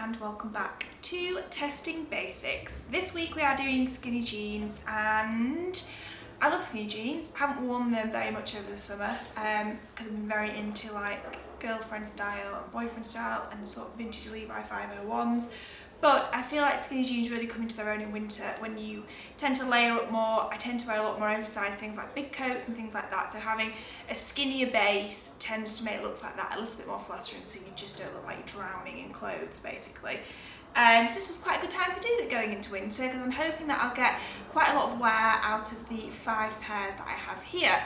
and welcome back to Testing Basics. This week we are doing skinny jeans, and I love skinny jeans. I haven't worn them very much over the summer because I've been very into like girlfriend style and boyfriend style and sort of vintage Levi 501s. But I feel like skinny jeans really come into their own in winter when you tend to layer up more. I tend to wear a lot more oversized things like big coats and things like that. So having a skinnier base tends to make looks like that a little bit more flattering, so you just don't look like you're drowning in clothes basically. So this was quite a good time to do that going into winter because I'm hoping that I'll get quite a lot of wear out of the 5 pairs that I have here.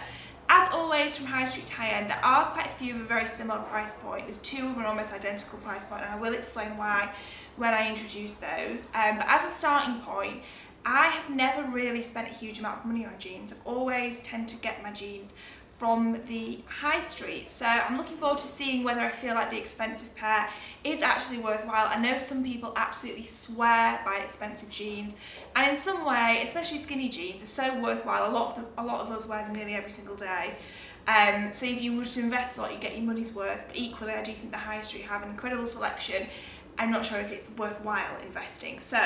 As always, from high street to high end, there are quite a few of a very similar price point. There's 2 of an almost identical price point, and I will explain why when I introduce those. But as a starting point, I have never really spent a huge amount of money on jeans. I've always tend to get my jeans from the high street, so I'm looking forward to seeing whether I feel like the expensive pair is actually worthwhile. I know some people absolutely swear by expensive jeans, and in some way, especially skinny jeans, are so worthwhile. A lot of us wear them nearly every single day. So if you were to invest a lot, you get your money's worth. But equally, I do think the high street have an incredible selection. I'm not sure if it's worthwhile investing. So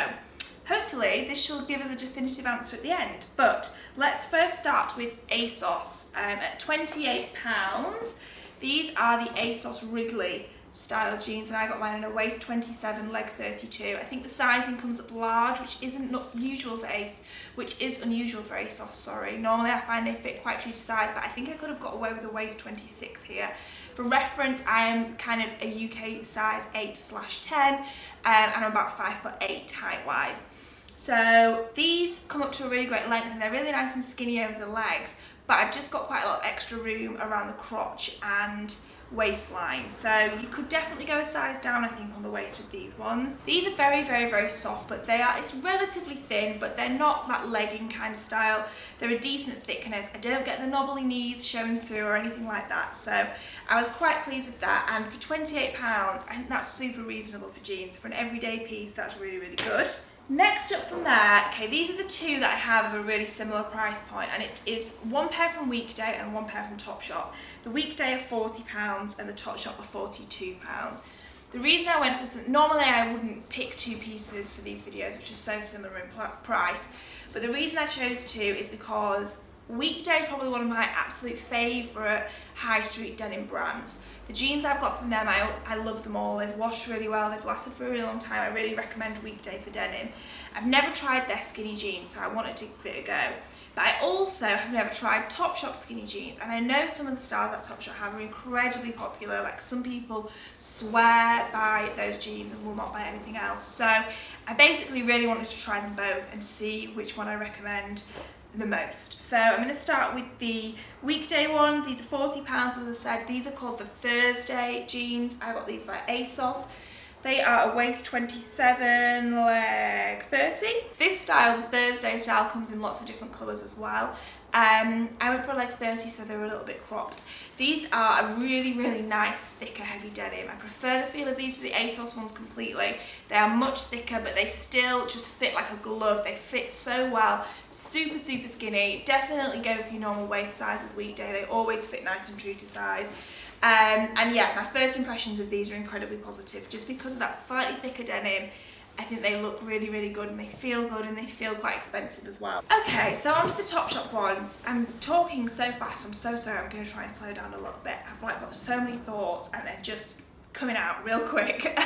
hopefully this shall give us a definitive answer at the end. But let's first start with Asos. At £28, these are the Asos Ridley style jeans, and I got mine in a waist 27, leg 32. I think the sizing comes up large, which isn't unusual for ASOS, sorry. Normally I find they fit quite true to size, but I think I could have got away with a waist 26 here. For reference, I am kind of a UK size 8/10, and I'm about 5'8" height wise. So these come up to a really great length, and they're really nice and skinny over the legs, but I've just got quite a lot of extra room around the crotch and waistline, so you could definitely go a size down, I think, on the waist with these ones. These are very, very, very soft, but it's relatively thin, but they're not that legging kind of style. They're a decent thickness. I don't get the knobbly knees showing through or anything like that, so I was quite pleased with that. And for £28, I think that's super reasonable for jeans. For an everyday piece, that's really, really good. Next up from there, okay, these are the 2 that I have of a really similar price point, and it is 1 pair from Weekday and 1 pair from Topshop. The Weekday are £40 and the Topshop are £42. The reason I went for normally I wouldn't pick 2 pieces for these videos, which is so similar in price, but the reason I chose 2 is because Weekday is probably one of my absolute favourite high street denim brands. The jeans I've got from them, I love them all. They've washed really well, they've lasted for a really long time. I really recommend Weekday for denim. I've never tried their skinny jeans, so I wanted to give it a go. But I also have never tried Topshop skinny jeans, and I know some of the styles that Topshop have are incredibly popular. Like, some people swear by those jeans and will not buy anything else. So I basically really wanted to try them both and see which one I recommend the most. So I'm going to start with the Weekday ones. These are £40, as I said. These are called the Thursday jeans. I got these by Asos. They are a waist 27, leg 30. This style, the Thursday style, comes in lots of different colours as well. I went for a leg 30, so they were a little bit cropped. These are a really, really nice, thicker, heavy denim. I prefer the feel of these to the Asos ones completely. They are much thicker, but they still just fit like a glove. They fit so well. Super, super skinny. Definitely go for your normal waist size with Weekday. They always fit nice and true to size. And yeah, my first impressions of these are incredibly positive. Just because of that slightly thicker denim, I think they look really, really good, and they feel good, and they feel quite expensive as well. Okay, so on to the Topshop ones. I'm talking so fast, I'm so sorry. I'm going to try and slow down a little bit. I've like got so many thoughts and they're just coming out real quick.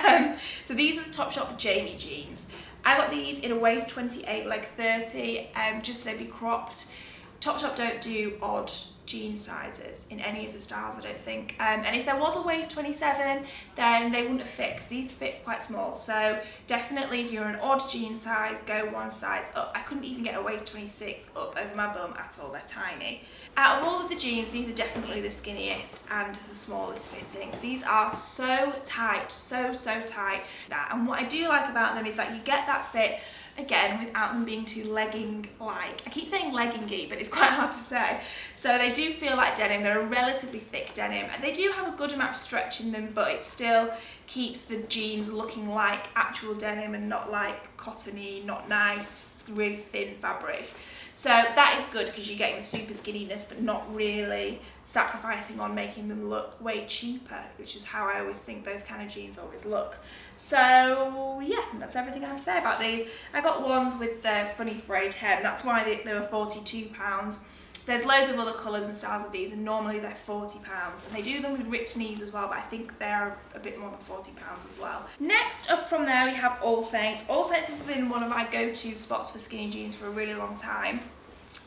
So these are the Topshop Jamie jeans. I got these in a waist 28, leg 30, just so they'd be cropped. Topshop don't do odd jean sizes in any of the styles, I don't think. And if there was a waist 27, then they wouldn't have fit, because these fit quite small. So definitely, if you're an odd jean size, go 1 size up. I couldn't even get a waist 26 up over my bum at all. They're tiny. Out of all of the jeans, these are definitely the skinniest and the smallest fitting. These are so tight, so tight. And what I do like about them is that you get that fit, again, without them being too legging-like. I keep saying leggingy, but it's quite hard to say. So they do feel like denim. They're a relatively thick denim. And they do have a good amount of stretch in them, but it still keeps the jeans looking like actual denim and not like cottony, not nice, really thin fabric. So that is good because you're getting the super skinniness but not really sacrificing on making them look way cheaper, which is how I always think those kind of jeans always look. So yeah, that's everything I have to say about these. I got ones with the funny frayed hem, that's why they were £42. There's loads of other colours and styles of these, and normally they're £40, and they do them with ripped knees as well, but I think they're a bit more than £40 as well. Next up from there we have All Saints. All Saints has been one of my go-to spots for skinny jeans for a really long time.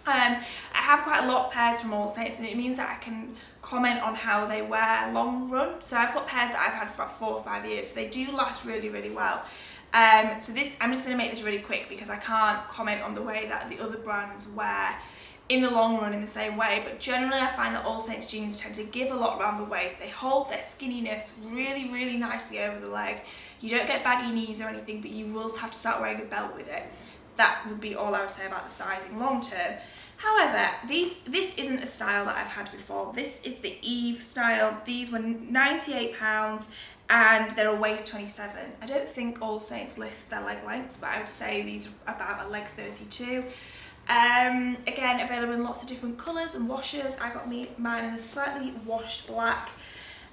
I have quite a lot of pairs from All Saints, and it means that I can comment on how they wear long run. So I've got pairs that I've had for about 4 or 5 years, so they do last really, really well. So this, I'm just going to make this really quick because I can't comment on the way that the other brands wear in the long run in the same way, but generally I find that All Saints jeans tend to give a lot around the waist. They hold their skinniness really, really nicely over the leg. You don't get baggy knees or anything, but you will have to start wearing a belt with it. That would be all I would say about the sizing long term. However, this isn't a style that I've had before. This is the Eve style. These were £98 and they're a waist 27. I don't think All Saints list their leg lengths, but I would say these are about a leg 32. Again, available in lots of different colours and washes. I got mine in a slightly washed black,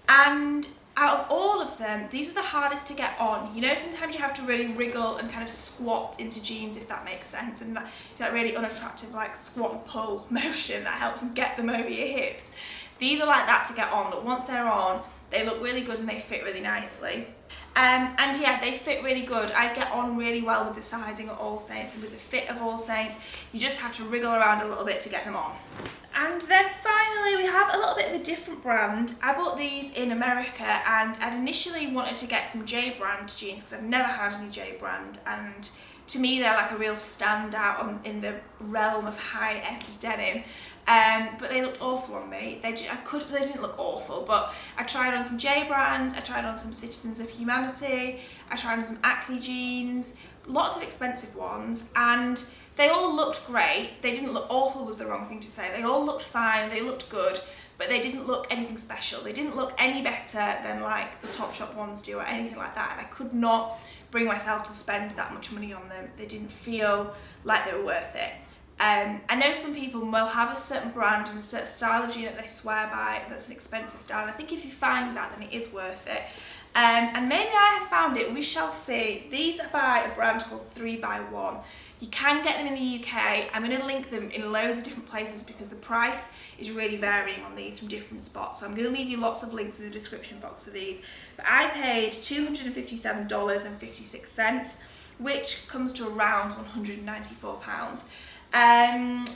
and out of all of them, these are the hardest to get on. You know, sometimes you have to really wriggle and kind of squat into jeans, if that makes sense, and that really unattractive like squat and pull motion that helps them get them over your hips. These are like that to get on, but once they're on, they look really good and they fit really nicely. And yeah, they fit really good. I get on really well with the sizing of All Saints and with the fit of All Saints. You just have to wriggle around a little bit to get them on. And then finally we have a little bit of a different brand. I bought these in America, and I'd initially wanted to get some J brand jeans because I've never had any J brand, and to me they're like a real standout in the realm of high-end denim. But they looked awful on me. They didn't look awful, but I tried on some J brand, I tried on some Citizens of Humanity, I tried on some Acne jeans, lots of expensive ones, and they all looked great. They didn't look awful, was the wrong thing to say. They all looked fine, they looked good, but they didn't look anything special. They didn't look any better than like the Topshop ones do or anything like that, and I could not bring myself to spend that much money on them. They didn't feel like they were worth it. I know some people will have a certain brand and a certain style of jean that they swear by that's an expensive style, and I think if you find that, then it is worth it. And maybe I have found it, we shall see. These are by a brand called 3x1. You can get them in the UK. I'm going to link them in loads of different places because the price is really varying on these from different spots. So I'm going to leave you lots of links in the description box for these. But I paid $257.56, which comes to around £194.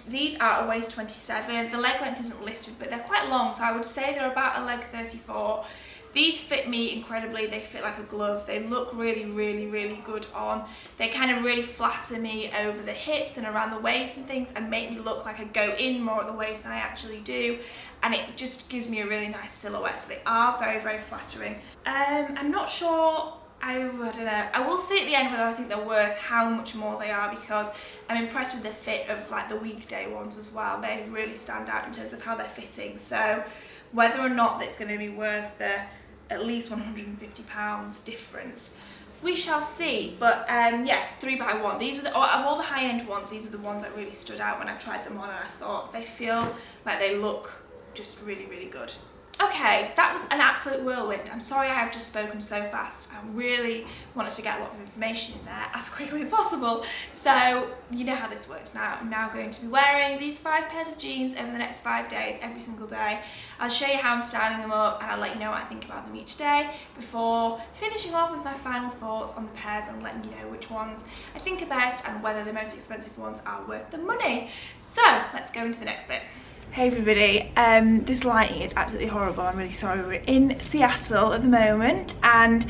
These are a waist 27. The leg length isn't listed, but they're quite long, so I would say they're about a leg 34. These fit me incredibly. They fit like a glove. They look really, really, really good on. They kind of really flatter me over the hips and around the waist and things, and make me look like I go in more at the waist than I actually do, and it just gives me a really nice silhouette. So they are very, very flattering. I'm not sure, I don't know. I will see at the end whether I think they're worth how much more they are, because I'm impressed with the fit of like the Weekday ones as well. They really stand out in terms of how they're fitting. So whether or not that's going to be worth the at least £150 difference, we shall see. But yeah, 3x1. These were of all the high-end ones, these are the ones that really stood out when I tried them on, and I thought they feel like they look just really, really good. Okay, that was an absolute whirlwind. I'm sorry I have just spoken so fast. I really wanted to get a lot of information in there as quickly as possible. So you know how this works now. I'm now going to be wearing these 5 pairs of jeans over the next 5 days, every single day. I'll show you how I'm styling them up, and I'll let you know what I think about them each day before finishing off with my final thoughts on the pairs and letting you know which ones I think are best and whether the most expensive ones are worth the money. So let's go into the next bit. Hey everybody, this lighting is absolutely horrible. I'm really sorry. We're in Seattle at the moment, and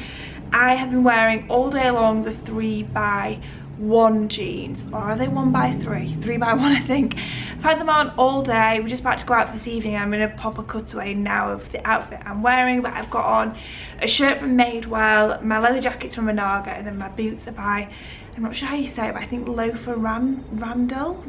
I have been wearing all day long the 3x1 jeans, or are they 1x3? 3x1 I think. I've had them on all day. We're just about to go out for this evening. I'm going to pop a cutaway now of the outfit I'm wearing, but I've got on a shirt from Madewell, my leather jacket's from ANAAGA, and then my boots are by, I'm not sure how you say it, but I think RANDALL?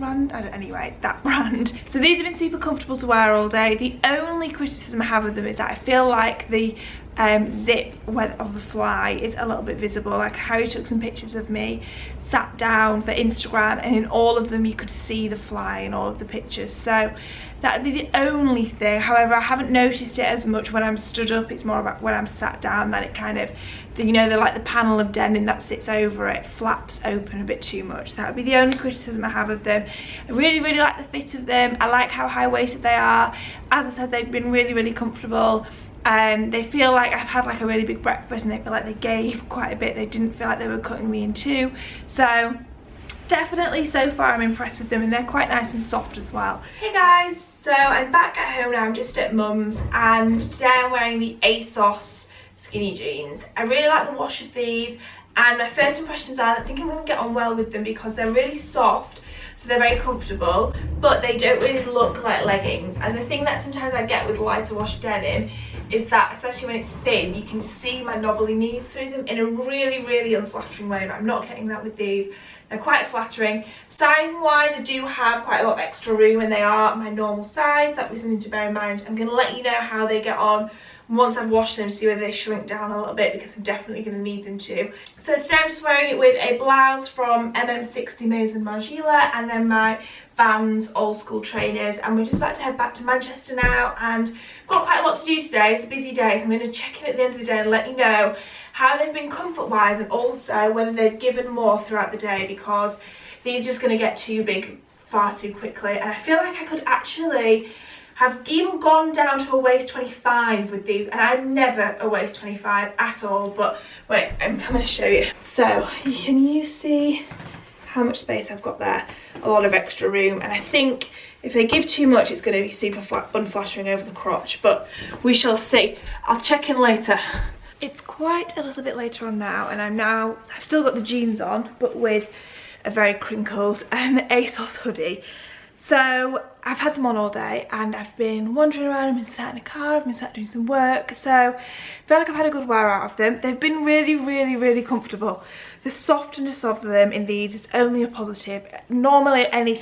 Anyway, that brand. So these have been super comfortable to wear all day. The only criticism I have of them is that I feel like the zip of the fly is a little bit visible. Like Harry took some pictures of me sat down for Instagram, and in all of them you could see the fly in all of the pictures, so that would be the only thing. However, I haven't noticed it as much when I'm stood up. It's more about when I'm sat down that it kind of, you know, like the panel of denim that sits over it flaps open a bit too much. So that would be the only criticism I have of them. I really like the fit of them. I like how high-waisted they are. As I said, they've been really comfortable. They feel like I've had like a really big breakfast, and they feel like they gave quite a bit. They didn't feel like they were cutting me in two. So definitely so far I'm impressed with them, and they're quite nice and soft as well. Hey guys, so I'm back at home now. I'm just at mum's, and today I'm wearing the Asos skinny jeans. I really like the wash of these, and my first impressions are I think I'm going to get on well with them because they're really soft. So they're very comfortable, but they don't really look like leggings. And the thing that sometimes I get with lighter wash denim is that, especially when it's thin, you can see my knobbly knees through them in a really unflattering way, but I'm not getting that with these. They're quite flattering. Sizing wise, I do have quite a lot of extra room, and they are my normal size. That was something to bear in mind. I'm going to let you know how they get on once I've washed them, see whether they shrink down a little bit, because I'm definitely going to need them to. So today I'm just wearing it with a blouse from MM6 Maison Margeila, and then my Vans old school trainers, and we're just about to head back to Manchester now, and got quite a lot to do today. It's a busy day, so I'm going to check in at the end of the day and let you know how they've been comfort wise, and also whether they've given more throughout the day, because these are just going to get too big far too quickly. And I feel like I could actually have even gone down to a waist 25 with these, and I'm never a waist 25 at all. But wait, I'm going to show you. So can you see how much space I've got there? A lot of extra room, and I think if they give too much it's going to be super unflattering over the crotch, but we shall see. I'll check in later. It's quite a little bit later on now, and I've still got the jeans on, but with a very crinkled Asos hoodie. So I've had them on all day, and I've been wandering around. I've been sat in a car, I've been sat doing some work, so I feel like I've had a good wear out of them. They've been really comfortable. The softness of them in these is only a positive. Normally any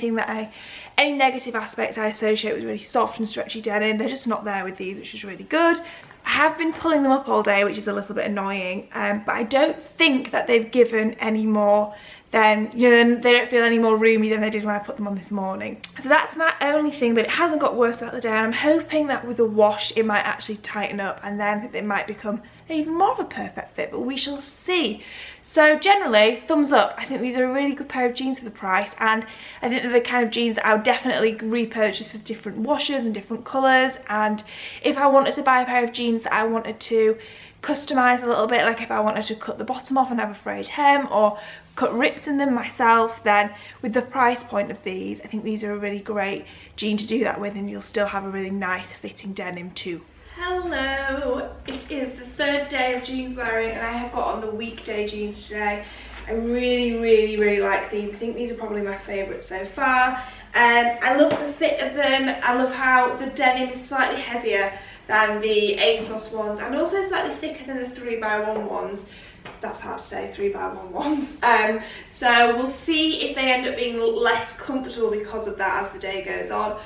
negative aspects I associate with really soft and stretchy denim, they're just not there with these, which is really good. I have been pulling them up all day, which is a little bit annoying, but I don't think that they've given any more than, you know, they don't feel any more roomy than they did when I put them on this morning. So that's my only thing, but it hasn't got worse throughout the day, and I'm hoping that with a wash it might actually tighten up, and then they might become even more of a perfect fit, but we shall see. So generally, thumbs up. I think these are a really good pair of jeans for the price, and I think they're the kind of jeans that I would definitely repurchase with different washes and different colours. And if I wanted to buy a pair of jeans that I wanted to customise a little bit, like if I wanted to cut the bottom off and have a frayed hem, or cut rips in them myself, then with the price point of these, I think these are a really great jean to do that with, and you'll still have a really nice fitting denim too. Hello, it is the third day of jeans wearing, and I have got on the weekday jeans today. I really like these. I think these are probably my favourites so far. I love the fit of them. I love how the denim is slightly heavier than the Asos ones, and also slightly thicker than the 3x1 ones. That's hard to say, 3x1 ones. So we'll see if they end up being less comfortable because of that as the day goes on.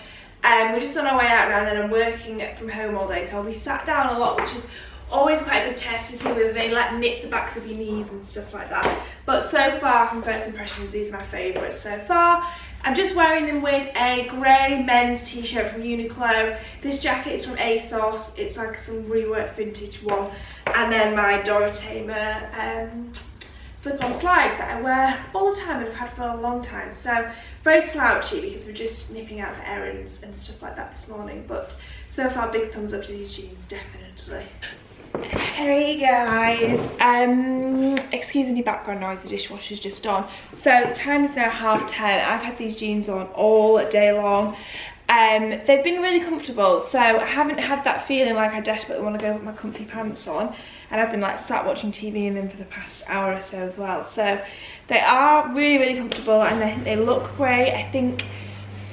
We're just on our way out now, and then I'm working from home all day, so I'll be sat down a lot, which is always quite a good test to see whether they knit the backs of your knees and stuff like that. But so far, from first impressions, these are my favourites so far. I'm just wearing them with a grey men's t-shirt from UNIQLO. This jacket is from Asos. It's like some reworked vintage one. And then my DORATEYMUR slip-on slides that I wear all the time and have had for a long time. So very slouchy because we're just nipping out for errands and stuff like that this morning. But so far, big thumbs up to these jeans, definitely. Hey guys, excuse any background noise, the dishwasher's just on. So the time is now 10:30. I've had these jeans on all day long. They've been really comfortable, so I haven't had that feeling like I desperately want to go put my comfy pants on, and I've been like sat watching TV in them for the past hour or so as well. So they are really comfortable, and I think they look great.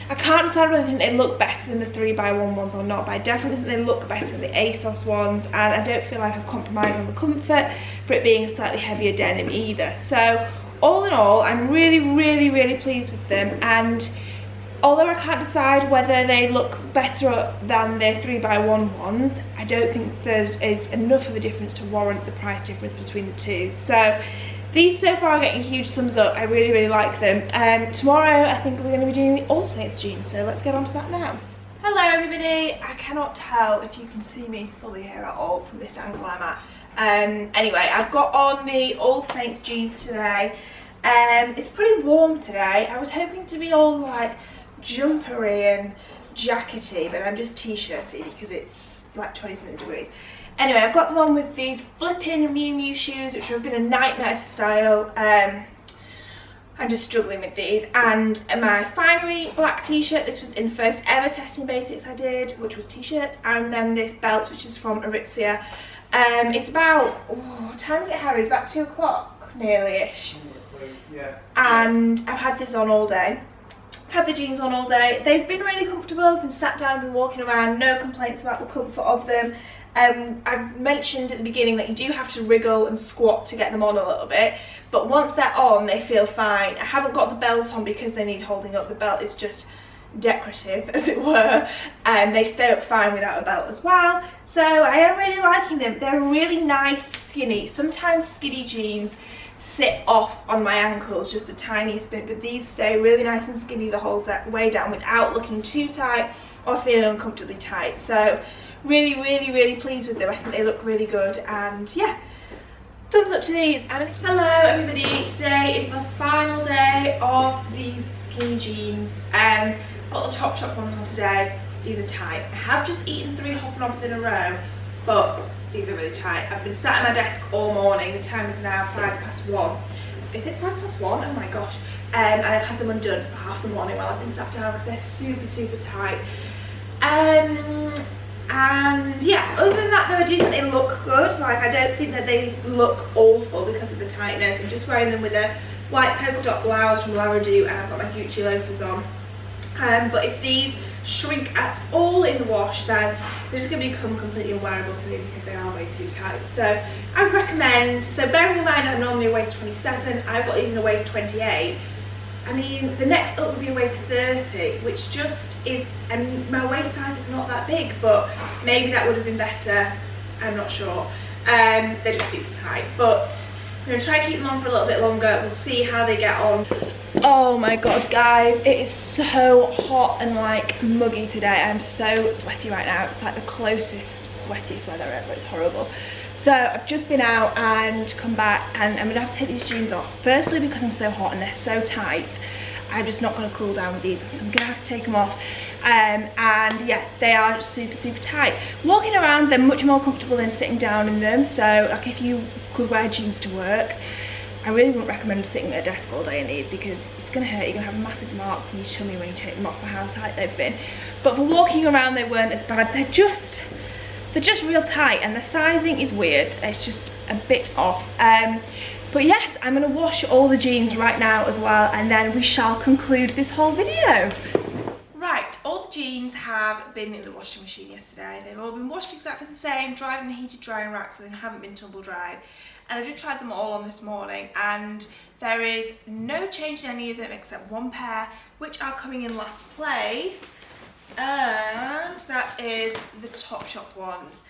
I can't decide whether I think they look better than the 3x1 ones or not, but I definitely think they look better than the Asos ones, and I don't feel like I've compromised on the comfort for it being a slightly heavier denim either. So all in all, I'm really pleased with them, and Although I can't decide whether they look better than the 3x1 ones, I don't think there is enough of a difference to warrant the price difference between the two. So these so far are getting a huge thumbs up. I really, really like them. Tomorrow I think we're going to be doing the All Saints jeans, so let's get on to that now. Hello everybody. I cannot tell if you can see me fully here at all from this angle I'm at. Anyway, I've got on the All Saints jeans today. It's pretty warm today. I was hoping to be all like jumpery and jackety, but I'm just t-shirty because it's like 27 degrees. Anyway, I've got them on with these flipping Miu Miu shoes, which have been a nightmare to style. I'm just struggling with these, and my FINERY black t-shirt. This was in first ever testing basics I did, which was t-shirts, and then this belt, which is from ARITZIA. It's about, what time is it, Harry? It's about 2 o'clock nearly-ish. Yeah. And I've had this on all day. I've had the jeans on all day. They've been really comfortable. I've been sat down, been walking around, no complaints about the comfort of them. I mentioned at the beginning that you do have to wriggle and squat to get them on a little bit, but once they're on, they feel fine. I haven't got the belt on because they need holding up. The belt is just decorative, as it were, and they stay up fine without a belt as well. So I am really liking them. They're really nice skinny. Sometimes skinny jeans sit off on my ankles just the tiniest bit, but these stay really nice and skinny the whole way down without looking too tight or feeling uncomfortably tight. So really, really, really pleased with them. I think they look really good, and yeah, thumbs up to these. And hello everybody, today is the final day of these skinny jeans. Got the Topshop ones on today. These are tight. I have just eaten 3 hop knobs in a row, but these are really tight. I've been sat at my desk all morning. The time is now 1:05. Is it 1:05? Oh my gosh. And I've had them undone for half the morning while I've been sat down because they're super, super tight. And yeah, other than that though, I do think they look good. Like, I don't think that they look awful because of the tightness. I'm just wearing them with a white polka dot blouse from REDOUTE, and I've got my Gucci loafers on. But if these shrink at all in the wash, then they're just going to become completely unwearable for me because they are way too tight. So I would recommend, so bearing in mind I'm normally a waist 27, I've got these in a waist 28. I mean, the next up would be a waist 30, which just is, and my waist size is not that big, but maybe that would have been better, I'm not sure. They're just super tight, but I'm going to try and keep them on for a little bit longer. We'll see how they get on. Oh my god guys, it is so hot and like muggy today. I'm so sweaty right now. It's like the closest sweatiest weather ever. It's horrible. So I've just been out and come back, and I'm gonna have to take these jeans off. Firstly because I'm so hot and they're so tight, I'm just not gonna cool down with these, so I'm gonna have to take them off. And yeah, they are super, super tight. Walking around, they're much more comfortable than sitting down in them. So like, if you could wear jeans to work, I really wouldn't recommend sitting at a desk all day in these because it's going to hurt. You're going to have massive marks in your tummy when you take them off for how tight they've been. But for walking around, they weren't as bad. They're just real tight, and the sizing is weird. It's just a bit off. But yes, I'm going to wash all the jeans right now as well, and then we shall conclude this whole video. Right, all the jeans have been in the washing machine yesterday. They've all been washed exactly the same, dried in a heated drying rack, so they haven't been tumble dried. And I just tried them all on this morning, and there is no change in any of them except one pair, which are coming in last place, and that is the Topshop ones.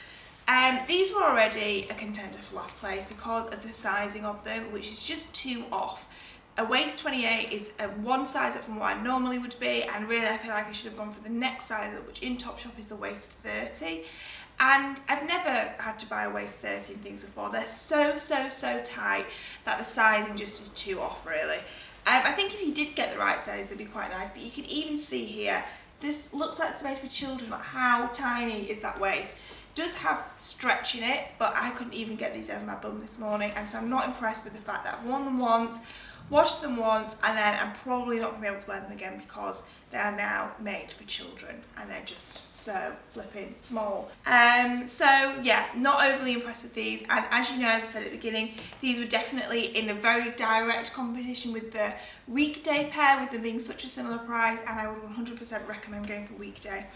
These were already a contender for last place because of the sizing of them, which is just too off. A waist 28 is one size up from what I normally would be, and really I feel like I should have gone for the next size up, which in Topshop is the waist 30. And I've never had to buy a waist 30 and things before. They're so, so, so tight that the sizing just is too off, really. I think if you did get the right size, they'd be quite nice, but you can even see here, this looks like it's made for children. Like, how tiny is that waist? It does have stretch in it, but I couldn't even get these over my bum this morning, and so I'm not impressed with the fact that I've worn them once, washed them once, and then I'm probably not going to be able to wear them again because they are now made for children and they're just so flipping small. So yeah, not overly impressed with these, and as you know, as I said at the beginning, these were definitely in a very direct competition with the Weekday pair, with them being such a similar price, and I would 100% recommend going for Weekday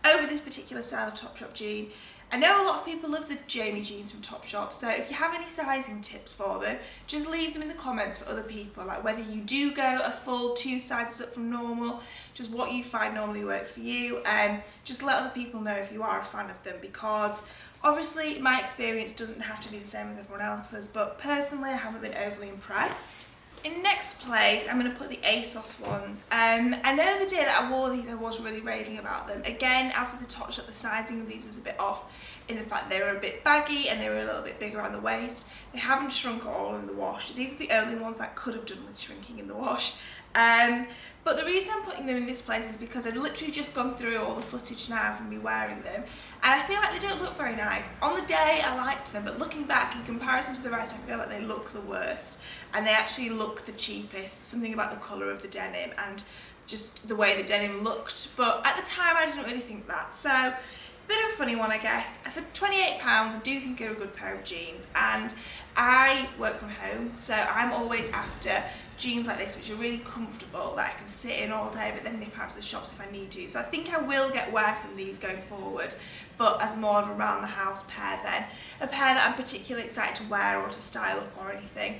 over this particular style of Topshop jean. I know a lot of people love the Jamie jeans from Topshop, so if you have any sizing tips for them, just leave them in the comments for other people, like whether you do go a full 2 sizes up from normal, just what you find normally works for you, and just let other people know if you are a fan of them, because obviously my experience doesn't have to be the same as everyone else's, but personally I haven't been overly impressed. In next place, I'm going to put the Asos ones. I know the day that I wore these I was really raving about them. Again, as with the Topshop, the sizing of these was a bit off in the fact they were a bit baggy and they were a little bit bigger on the waist. They haven't shrunk at all in the wash. These are the only ones that could have done with shrinking in the wash. But the reason I'm putting them in this place is because I've literally just gone through all the footage now from me wearing them, and I feel like they don't look very nice. On the day I liked them, but looking back in comparison to the rest, I feel like they look the worst, and they actually look the cheapest. Something about the colour of the denim and just the way the denim looked, but at the time I didn't really think that, so it's a bit of a funny one, I guess. For £28 I do think they're a good pair of jeans, and I work from home, so I'm always after jeans like this which are really comfortable, that I can sit in all day but then nip out to the shops if I need to. So I think I will get wear from these going forward, but as more of a round the house pair then. A pair that I'm particularly excited to wear or to style up or anything.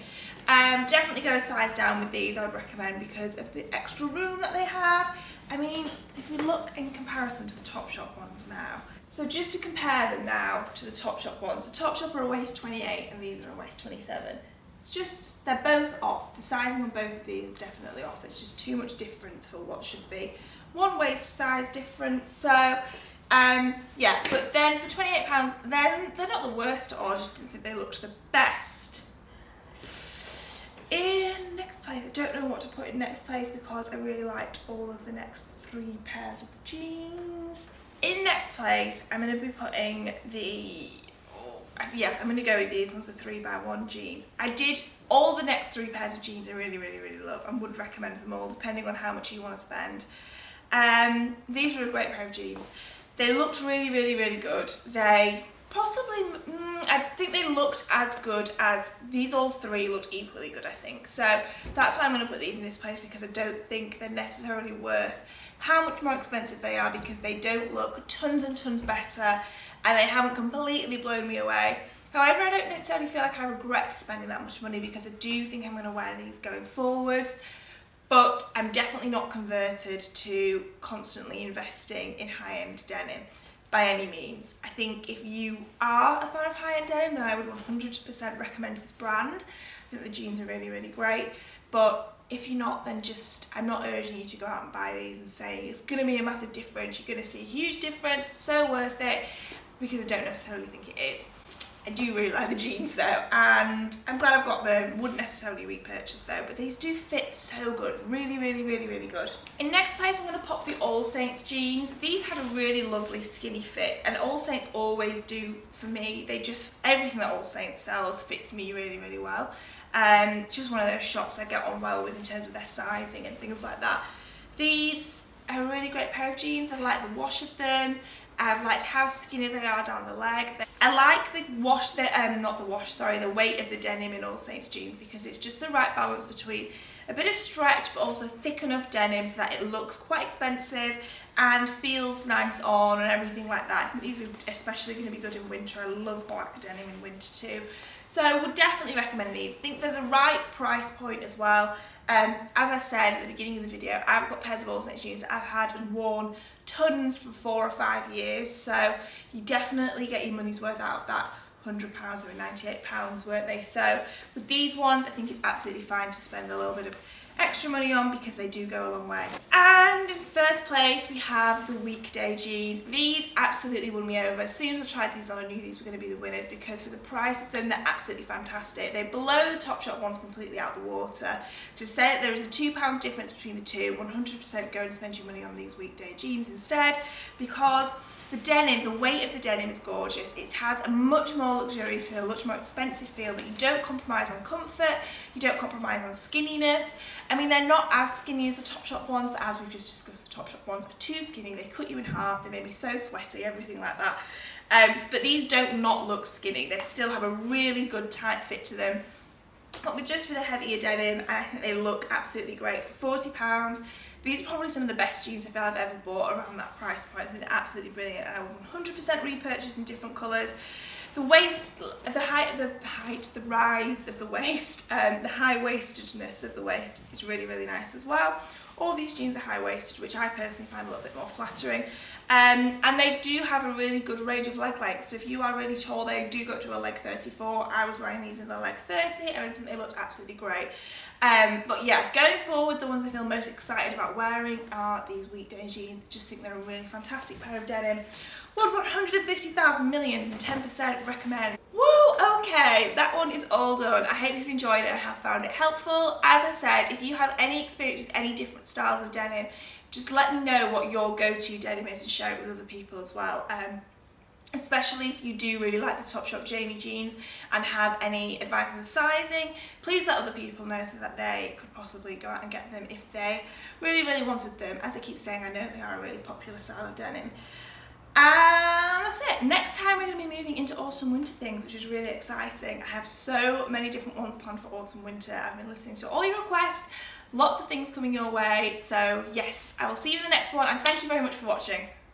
Definitely go a size down with these, I would recommend, because of the extra room that they have. I mean, if we look in comparison to the Topshop ones now. So just to compare them now to the Topshop ones, the Topshop are a waist 28 and these are a waist 27. It's just, they're both off. The sizing on both of these is definitely off. It's just too much difference for what should be one waist size difference. So, yeah, but then for £28, then they're not the worst at all. I just didn't think they looked the best. In next place, I don't know what to put in next place because I really liked all of the next 3 pairs of jeans. In next place, I'm going to be putting the, I'm going to go with these ones, the 3x1 jeans. I did all the next 3 pairs of jeans I really love and would recommend them all depending on how much you want to spend. These were a great pair of jeans. They looked really good. They possibly, I think they looked as good as, these all 3 looked equally good I think. So that's why I'm going to put these in this place, because I don't think they're necessarily worth how much more expensive they are, because they don't look tons and tons better and they haven't completely blown me away. However, I don't necessarily feel like I regret spending that much money, because I do think I'm going to wear these going forwards, but I'm definitely not converted to constantly investing in high-end denim by any means. I think if you are a fan of high-end denim, then I would 100% recommend this brand. I think the jeans are really great, but if you're not, then just, I'm not urging you to go out and buy these and say it's going to be a massive difference, you're going to see a huge difference, so worth it, because I don't necessarily think it is. I do really like the jeans though, and I'm glad I've got them. Wouldn't necessarily repurchase though, but these do fit so good. Really good. In next place, I'm going to pop the All Saints jeans. These had a really lovely skinny fit, and All Saints always do for me. They just, everything that All Saints sells fits me really well. It's just one of those shops I get on well with in terms of their sizing and things like that. These are a really great pair of jeans. I like the wash of them. I've liked how skinny they are down the leg. I like the wash, the weight of the denim in All Saints jeans, because it's just the right balance between a bit of stretch but also thick enough denim so that it looks quite expensive and feels nice on and everything like that. I think these are especially going to be good in winter. I love black denim in winter too. So I would definitely recommend these. I think they're the right price point as well. As I said at the beginning of the video, I've got pairs of All Saints jeans that I've had and worn tons for 4 or 5 years, so you definitely get your money's worth out of that £100 or £98, weren't they? So with these ones, I think it's absolutely fine to spend a little bit of extra money on, because they do go a long way. And in first place, we have the Weekday jeans. These absolutely won me over. As soon as I tried these on, I knew these were going to be the winners, because for the price of them, they're absolutely fantastic. They blow the Topshop ones completely out of the water. To say that there is a £2 difference between the two, 100% go and spend your money on these Weekday jeans instead, because the denim, the weight of the denim is gorgeous. It has a much more luxurious feel, a much more expensive feel, but you don't compromise on comfort, you don't compromise on skinniness. I mean, they're not as skinny as the Topshop ones, but as we've just discussed, the Topshop ones are too skinny. They cut you in half, they make me so sweaty, everything like that. But these don't not look skinny. They still have a really good tight fit to them, but with just with a heavier denim, and I think they look absolutely great. For £40, These are probably some of the best jeans I feel I've ever bought around that price point. I think they're absolutely brilliant, and I will 100% repurchase in different colours. The waist, the rise of the waist, the high-waistedness of the waist is really, really nice as well. All these jeans are high-waisted, which I personally find a little bit more flattering. And they do have a really good range of leg lengths. So if you are really tall, they do go up to a leg 34. I was wearing these in a leg 30, and I think they looked absolutely great. But yeah, going forward, the ones I feel most excited about wearing are these weekday jeans. Just think they're a really fantastic pair of denim. World 150,000 million, 10% recommend. Woo, okay, that one is all done. I hope you've enjoyed it and have found it helpful. As I said, if you have any experience with any different styles of denim, just let me know what your go-to denim is and share it with other people as well. Especially if you do really like the Topshop Jamie jeans and have any advice on the sizing, please let other people know so that they could possibly go out and get them if they really, really wanted them. As I keep saying, I know they are a really popular style of denim. And that's it. Next time we're going to be moving into autumn winter things, which is really exciting. I have so many different ones planned for autumn winter. I've been listening to all your requests, lots of things coming your way. So yes, I will see you in the next one, and thank you very much for watching.